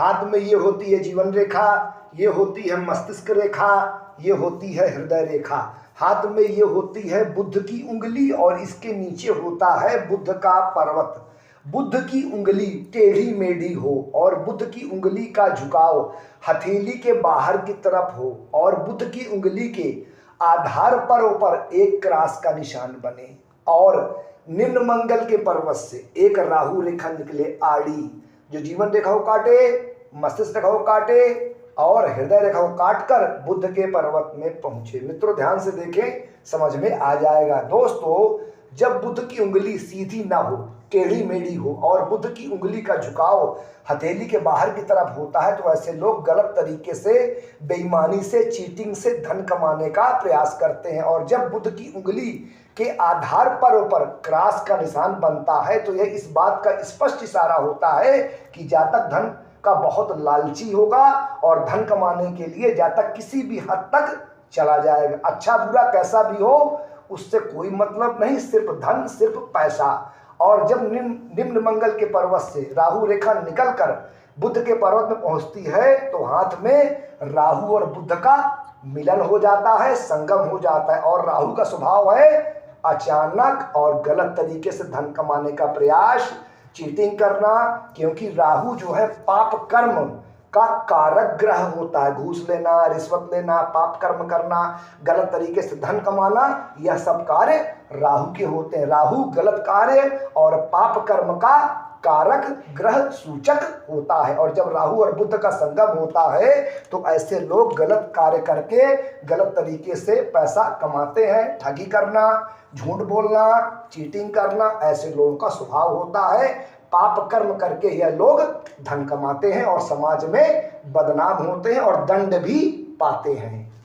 हाथ में ये होती है जीवन रेखा, ये होती है मस्तिष्क रेखा, ये होती है हृदय रेखा। हाथ में ये होती है बुध की उंगली और इसके नीचे होता है बुध का पर्वत। बुध की उंगली टेढ़ी मेढ़ी हो और बुध की उंगली का झुकाव हथेली के बाहर की तरफ हो और बुध की उंगली के आधार पर ऊपर एक क्रॉस का निशान बने और निम्न मंगल के पर्वत से एक राहु रेखा निकले आड़ी, जो जीवन रेखा को काटे, मस्तिष्क रेखा को काटे और हृदय रेखा को काटकर बुध के पर्वत में पहुंचे। मित्रों ध्यान से देखें, समझ में आ जाएगा। दोस्तों, जब बुध की उंगली सीधी ना हो, टेढ़ी मेढ़ी हो और बुध की उंगली का झुकाव हथेली के बाहर की तरफ होता है, तो ऐसे लोग गलत तरीके से, बेईमानी से, चीटिंग से धन कमाने का प्रयास करते हैं। और जब बुध की उंगली के आधार पर ऊपर क्रॉस का निशान बनता है, तो यह इस बात का स्पष्ट इशारा होता है कि जातक धन का बहुत लालची होगा और धन कमाने के लिए जातक किसी भी हद तक चला जाएगा। अच्छा बुरा कैसा भी हो, उससे कोई मतलब नहीं, सिर्फ धन, सिर्फ पैसा। और जब निम्न मंगल के पर्वत से राहु रेखा निकलकर बुध के पर्वत में पहुंचती है, तो हाथ में राहु और बुध का मिलन हो जाता है, संगम हो जाता है। और राहु का स्वभाव है अचानक और गलत तरीके से धन कमाने का प्रयास, चीटिंग करना, क्योंकि राहु जो है पाप कर्म का कारक ग्रह होता है। घूस लेना, रिश्वत लेना, पाप कर्म करना, गलत तरीके से धन कमाना, यह सब कार्य राहु के होते हैं। राहु गलत कार्य और पाप कर्म का कारक ग्रह सूचक होता है। और जब राहु और बुध का संगम होता है, तो ऐसे लोग गलत कार्य करके गलत तरीके से पैसा कमाते हैं। ठगी करना, झूठ बोलना, चीटिंग करना, ऐसे लोगों का स्वभाव होता है। पाप कर्म करके यह लोग धन कमाते हैं और समाज में बदनाम होते हैं और दंड भी पाते हैं।